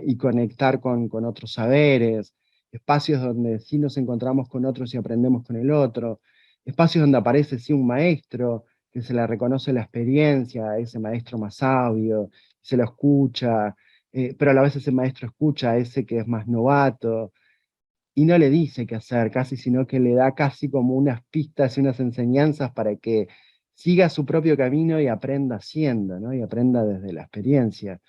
y conectar con otros saberes, espacios donde sí nos encontramos con otros y aprendemos con el otro, espacios donde aparece sí un maestro, que se le reconoce la experiencia, a ese maestro más sabio, se lo escucha, pero a la vez ese maestro escucha a ese que es más novato y no le dice qué hacer casi, sino que le da casi como unas pistas y unas enseñanzas para que siga su propio camino y aprenda haciendo, ¿no? Y aprenda desde la experiencia.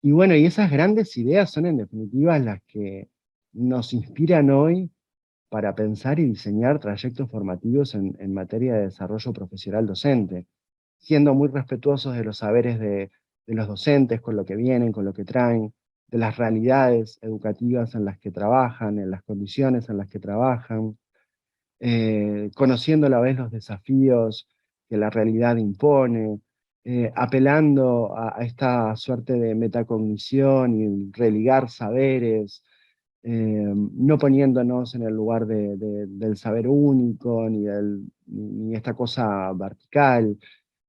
Y bueno, y esas grandes ideas son en definitiva las que nos inspiran hoy para pensar y diseñar trayectos formativos en materia de desarrollo profesional docente, siendo muy respetuosos de los saberes de los docentes, con lo que vienen, con lo que traen, de las realidades educativas en las que trabajan, en las condiciones en las que trabajan, conociendo a la vez los desafíos que la realidad impone, apelando a esta suerte de metacognición y religar saberes, no poniéndonos en el lugar del saber único, ni esta cosa vertical,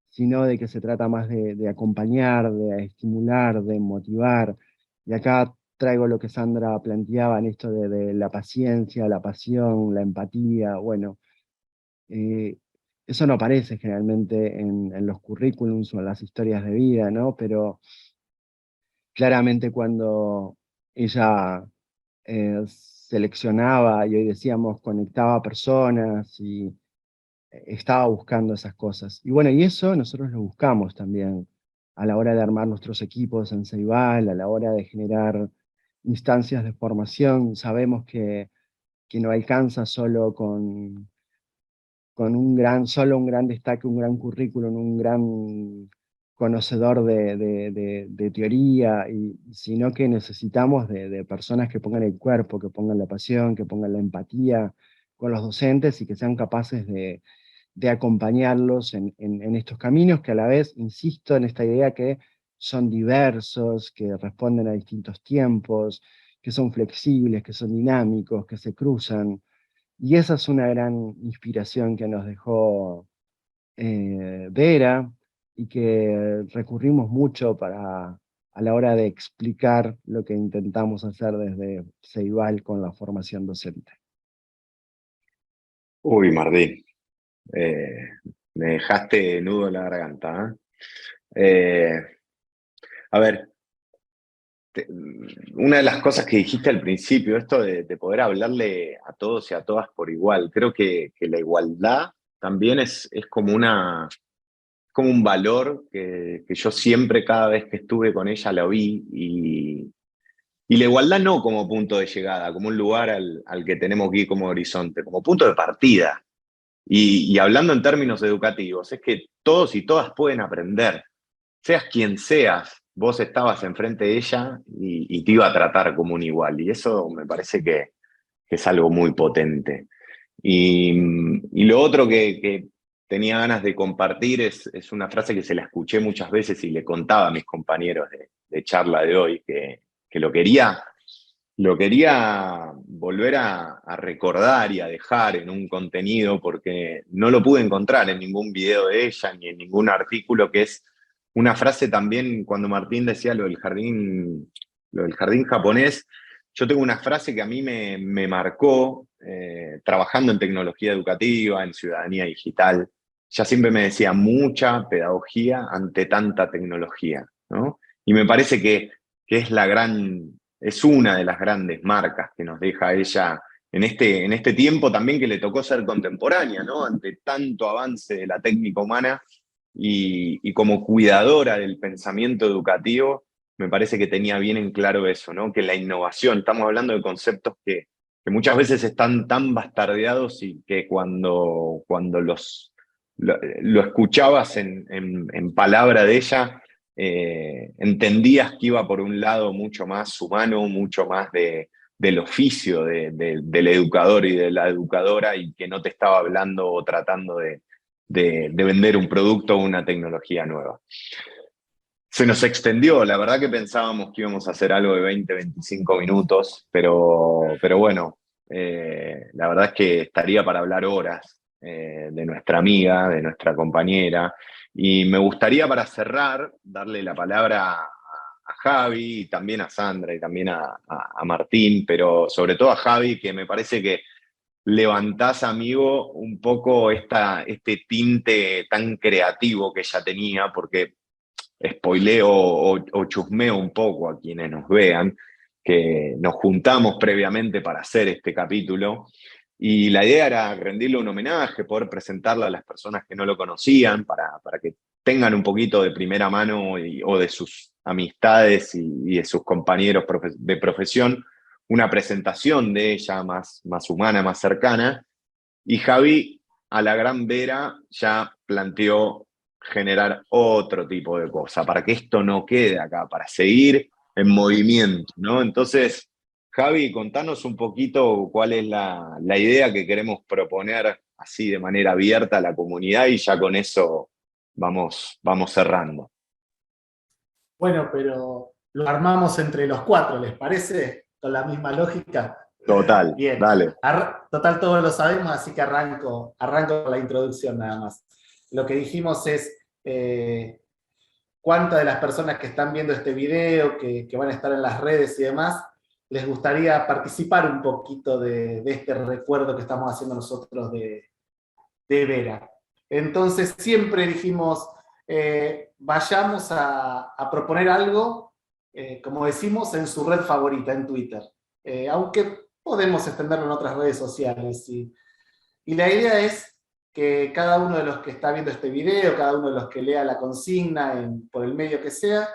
sino de que se trata más de acompañar, de estimular, de motivar. Y acá traigo lo que Sandra planteaba en esto de la paciencia, la pasión, la empatía. Bueno, eh, eso no aparece generalmente en los currículums o en las historias de vida, ¿no? Pero claramente cuando ella seleccionaba, y hoy decíamos, conectaba personas y estaba buscando esas cosas. Y bueno, y eso nosotros lo buscamos también a la hora de armar nuestros equipos en Ceibal, a la hora de generar instancias de formación. Sabemos que no alcanza solo con solo un gran destaque, un gran currículum, un gran conocedor de teoría, sino que necesitamos de personas que pongan el cuerpo, que pongan la pasión, que pongan la empatía con los docentes y que sean capaces de acompañarlos en estos caminos que a la vez, insisto en esta idea que son diversos, que responden a distintos tiempos, que son flexibles, que son dinámicos, que se cruzan. Y esa es una gran inspiración que nos dejó Vera y que recurrimos mucho para a la hora de explicar lo que intentamos hacer desde Ceibal con la formación docente. Uy, Martín, me dejaste nudo en la garganta, ¿eh? A ver, una de las cosas que dijiste al principio, esto de poder hablarle a todos y a todas por igual, creo que la igualdad también es como como un valor que yo siempre, cada vez que estuve con ella, lo vi, y la igualdad no como punto de llegada, como un lugar al que tenemos que ir como horizonte, como punto de partida. Y hablando en términos educativos, es que todos y todas pueden aprender, seas quien seas. Vos estabas enfrente de ella y te iba a tratar como un igual, y eso me parece que es algo muy potente. Y lo otro que tenía ganas de compartir es una frase que se la escuché muchas veces y le contaba a mis compañeros de charla de hoy, que lo quería volver a recordar y a dejar en un contenido, porque no lo pude encontrar en ningún video de ella ni en ningún artículo, que es una frase también cuando Martín decía lo del jardín japonés. Yo tengo una frase que a mí me marcó, trabajando en tecnología educativa, en ciudadanía digital. Ya siempre me decía, mucha pedagogía ante tanta tecnología, ¿no? Y me parece que es una de las grandes marcas que nos deja ella en este tiempo también, que le tocó ser contemporánea, ¿no? Ante tanto avance de la técnica humana, y como cuidadora del pensamiento educativo, me parece que tenía bien en claro eso, ¿no? Que la innovación, estamos hablando de conceptos que muchas veces están tan bastardeados, y que cuando lo escuchabas en palabra de ella, entendías que iba por un lado mucho más humano, mucho más del oficio del educador y de la educadora, y que no te estaba hablando o tratando de vender un producto o una tecnología nueva. Se nos extendió, la verdad que pensábamos que íbamos a hacer algo de 20, 25 minutos, pero bueno, la verdad es que estaría para hablar horas de nuestra amiga, de nuestra compañera, y me gustaría, para cerrar, darle la palabra a Javi, y también a Sandra, y también a Martín, pero sobre todo a Javi, que me parece que levantás, amigo, un poco este tinte tan creativo que ella tenía, porque spoileo o chusmeo un poco a quienes nos vean, que nos juntamos previamente para hacer este capítulo, y la idea era rendirle un homenaje, poder presentarla a las personas que no lo conocían, para que tengan un poquito de primera mano, o de sus amistades y de sus compañeros de profesión, una presentación de ella más humana, más cercana. Y Javi, a la gran vera, ya planteó generar otro tipo de cosa, para que esto no quede acá, para seguir en movimiento, ¿no? Entonces, Javi, contanos un poquito cuál es la idea que queremos proponer así de manera abierta a la comunidad, y ya con eso vamos cerrando. Bueno, pero lo armamos entre los cuatro, ¿les parece? Con la misma lógica. Total, Bien. dale. Total, todos lo sabemos, así que arranco con la introducción nada más. Lo que dijimos es cuántas de las personas que están viendo este video, que van a estar en las redes y demás, les gustaría participar un poquito de este recuerdo que estamos haciendo nosotros de Vera. Entonces siempre dijimos, vayamos a proponer algo, como decimos, en su red favorita, en Twitter. Aunque podemos extenderlo en otras redes sociales. Y la idea es que cada uno de los que está viendo este video, cada uno de los que lea la consigna por el medio que sea,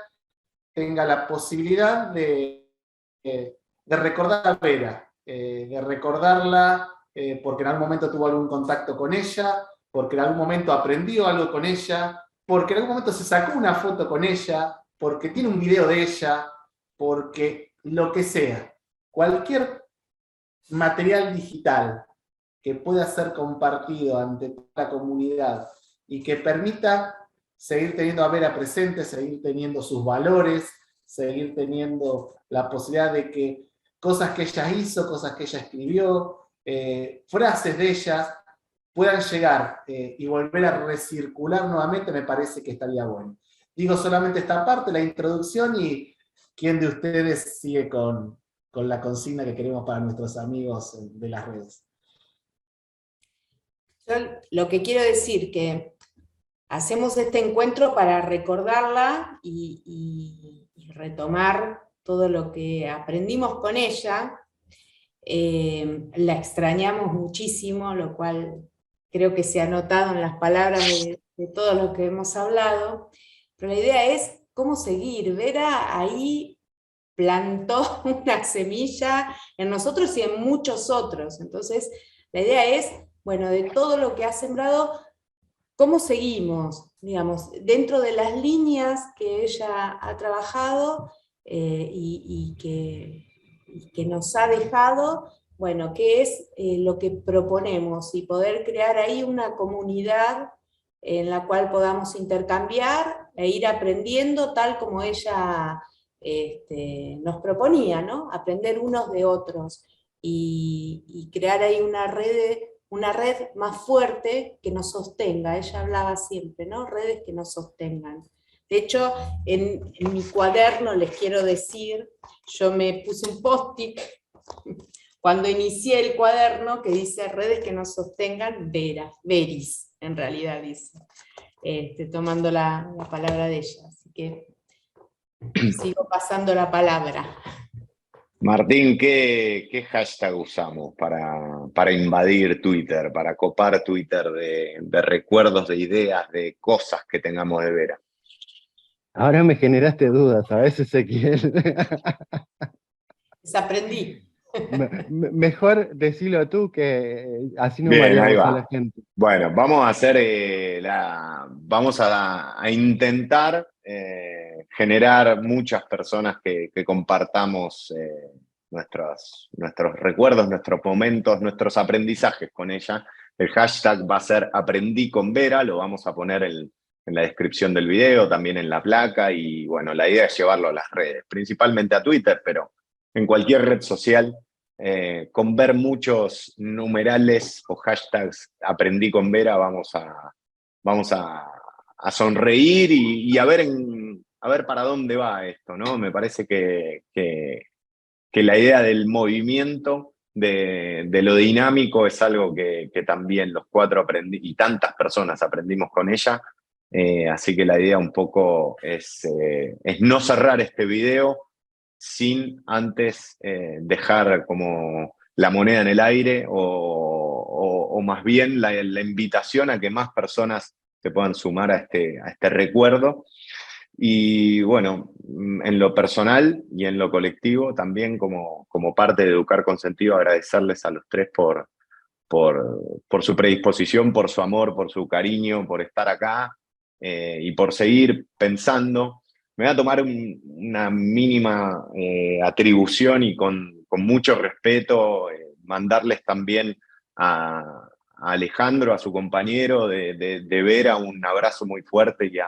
tenga la posibilidad de recordar a Vera, de recordarla porque en algún momento tuvo algún contacto con ella, porque en algún momento aprendió algo con ella, porque en algún momento se sacó una foto con ella, porque tiene un video de ella, porque lo que sea. Cualquier material digital que pueda ser compartido ante toda la comunidad y que permita seguir teniendo a Vera presente, seguir teniendo sus valores, seguir teniendo la posibilidad de que cosas que ella hizo, cosas que ella escribió, frases de ellas, puedan llegar y volver a recircular nuevamente, me parece que estaría bueno. Digo solamente esta parte, la introducción, y quién de ustedes sigue con la consigna que queremos para nuestros amigos de las redes. Yo lo que quiero decir que hacemos este encuentro para recordarla y retomar todo lo que aprendimos con ella. La extrañamos muchísimo, lo cual creo que se ha notado en las palabras de todo lo que hemos hablado, pero la idea es cómo seguir. Vera ahí plantó una semilla en nosotros y en muchos otros, entonces la idea es, bueno, de todo lo que ha sembrado, ¿cómo seguimos? Digamos, dentro de las líneas que ella ha trabajado y que nos ha dejado, bueno, qué es lo que proponemos, y poder crear ahí una comunidad en la cual podamos intercambiar e ir aprendiendo tal como ella nos proponía, ¿no? Aprender unos de otros y crear ahí una red más fuerte que nos sostenga. Ella hablaba siempre, ¿no? Redes que nos sostengan. De hecho, en mi cuaderno, les quiero decir, yo me puse un post-it cuando inicié el cuaderno que dice redes que nos sostengan, Veris, en realidad dice, tomando la palabra de ella. Así que sigo pasando la palabra. Martín, ¿qué hashtag usamos para invadir Twitter, para copar Twitter de recuerdos, de ideas, de cosas que tengamos de Vera? Ahora me generaste dudas, ¿sabes, Ezequiel? Desaprendí. Mejor decilo tú, que así no Bien, ahí mareamos a va. la gente. Bueno, vamos a hacer vamos a intentar generar muchas personas que compartamos nuestros recuerdos, nuestros momentos, nuestros aprendizajes con ella. El hashtag va a ser Aprendí con Vera, lo vamos a poner en la descripción del video, también en la placa, y bueno, la idea es llevarlo a las redes, principalmente a Twitter, pero en cualquier red social. Con ver muchos numerales o hashtags Aprendí con Vera vamos a sonreír y a ver para dónde va esto, ¿no? Me parece que la idea del movimiento, de lo dinámico, es algo que también los cuatro aprendí y tantas personas aprendimos con ella. Así que la idea un poco es no cerrar este video sin antes dejar como la moneda en el aire o más bien la invitación a que más personas se puedan sumar a este recuerdo. Y bueno, en lo personal y en lo colectivo también como parte de Educar con Sentido, agradecerles a los tres por su predisposición, por su amor, por su cariño, por estar acá y por seguir pensando. Me voy a tomar una mínima atribución y con mucho respeto mandarles también a Alejandro, a su compañero de Vera, un abrazo muy fuerte, y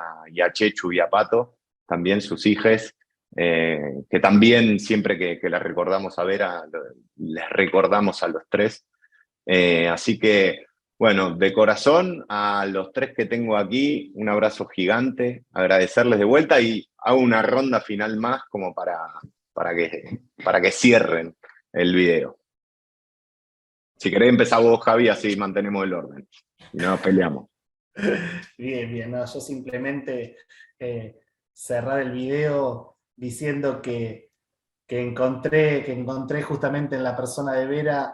a Chechu y a Pato, también sus hijes, que también siempre que les recordamos a Vera, les recordamos a los tres. Así que, bueno, de corazón a los tres que tengo aquí, un abrazo gigante, agradecerles de vuelta y hago una ronda final más como para que cierren el video. Si querés empezar vos, Javi, así mantenemos el orden y no nos peleamos. Bien, no, yo simplemente cerrar el video diciendo que encontré justamente en la persona de Vera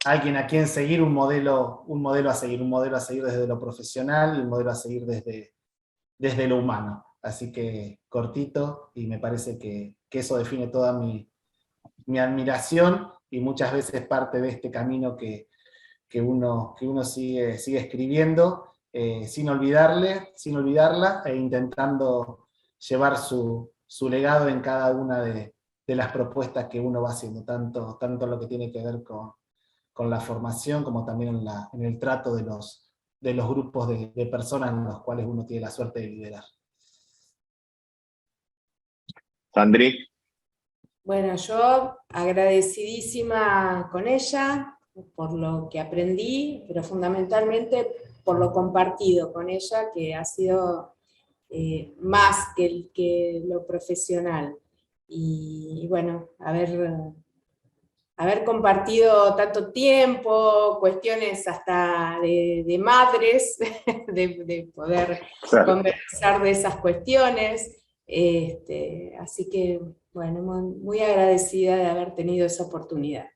alguien a quien seguir, un modelo a seguir desde lo profesional, un modelo a seguir desde lo humano. Así que cortito, y me parece que eso define toda mi admiración y muchas veces parte de este camino que uno sigue escribiendo, sin olvidarla, e intentando llevar su legado en cada una de las propuestas que uno va haciendo, tanto en lo que tiene que ver con la formación, como también en el trato de los grupos de personas en los cuales uno tiene la suerte de liderar. Sandri. Bueno, yo agradecidísima con ella por lo que aprendí, pero fundamentalmente por lo compartido con ella, que ha sido más que lo profesional. Y bueno, haber compartido tanto tiempo, cuestiones hasta de madres, de poder conversar de esas cuestiones. Así que, bueno, muy agradecida de haber tenido esa oportunidad.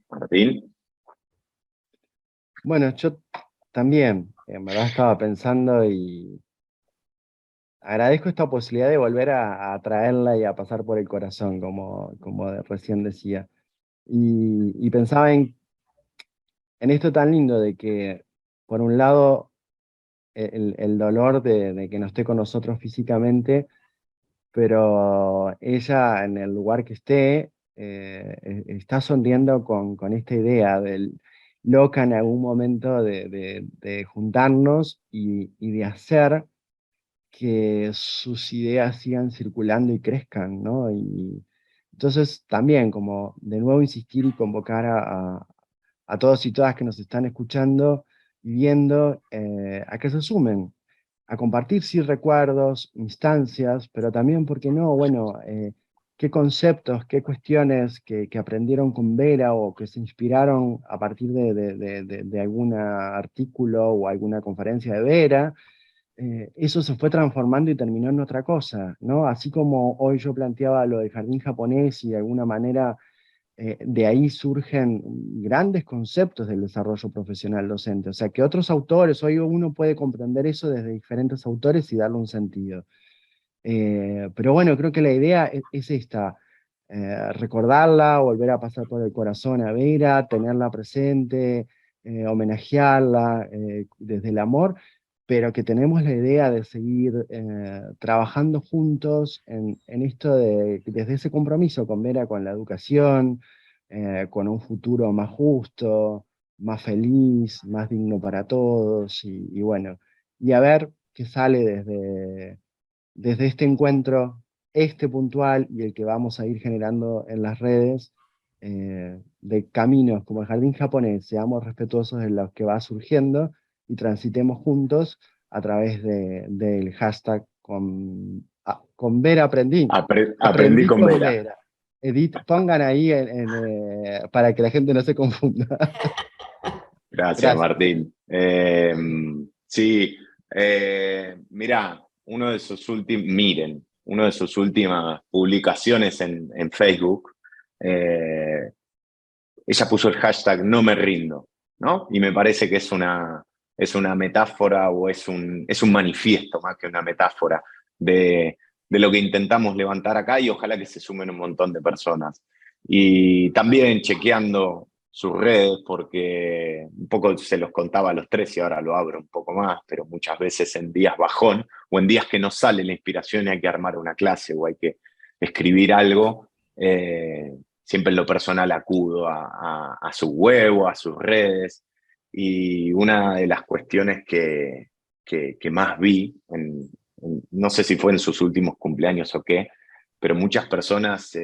Martín. Bueno, yo también, en verdad estaba pensando y agradezco esta posibilidad de volver a traerla y a pasar por el corazón, como recién decía. Y pensaba en esto tan lindo de que, por un lado, el dolor de que no esté con nosotros físicamente, pero ella en el lugar que esté, está sonriendo con esta idea del loca en algún momento de juntarnos y de hacer que sus ideas sigan circulando y crezcan, ¿no? Y entonces también como de nuevo insistir y convocar a todos y todas que nos están escuchando y viendo, a que se sumen, a compartir sí recuerdos, instancias, pero también, ¿por qué no? Bueno, qué conceptos, qué cuestiones que aprendieron con Vera o que se inspiraron a partir de algún artículo o alguna conferencia de Vera, eso se fue transformando y terminó en otra cosa, ¿no? Así como hoy yo planteaba lo del jardín japonés y de alguna manera de ahí surgen grandes conceptos del desarrollo profesional docente. O sea, que otros autores, hoy uno puede comprender eso desde diferentes autores y darle un sentido. Pero bueno, creo que la idea es esta, recordarla, volver a pasar por el corazón a Vera, tenerla presente, homenajearla desde el amor, pero que tenemos la idea de seguir trabajando juntos en esto desde ese compromiso con Vera, con la educación, con un futuro más justo, más feliz, más digno para todos, y bueno, y a ver qué sale desde este encuentro, este puntual y el que vamos a ir generando en las redes, de caminos como el jardín japonés, seamos respetuosos de lo que va surgiendo y transitemos juntos a través del hashtag con Vera aprendí. Aprendí con Vera. Edith, pongan ahí para que la gente no se confunda. Gracias, Martín. Sí, mirá, una de sus últimas publicaciones en Facebook, ella puso el hashtag no me rindo, ¿no? Y me parece que es una metáfora o es un manifiesto más que una metáfora de lo que intentamos levantar acá, y ojalá que se sumen un montón de personas. Y también chequeando sus redes, porque un poco se los contaba a los tres y ahora lo abro un poco más, pero muchas veces en días bajón o en días que no sale la inspiración y hay que armar una clase o hay que escribir algo, siempre en lo personal acudo a su web o a sus redes, y una de las cuestiones que más vi, no sé si fue en sus últimos cumpleaños o qué, pero muchas personas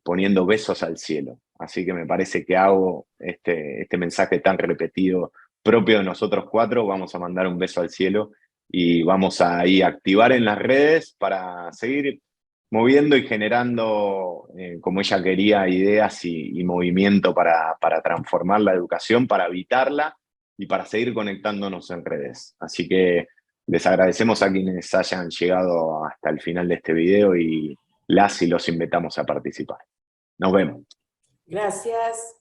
poniendo besos al cielo. Así que me parece que hago este mensaje tan repetido propio de nosotros cuatro, vamos a mandar un beso al cielo y vamos a ir a activar en las redes para seguir moviendo y generando, como ella quería, ideas y movimiento para transformar la educación, para evitarla y para seguir conectándonos en redes. Así que les agradecemos a quienes hayan llegado hasta el final de este video y los invitamos a participar. Nos vemos. Gracias.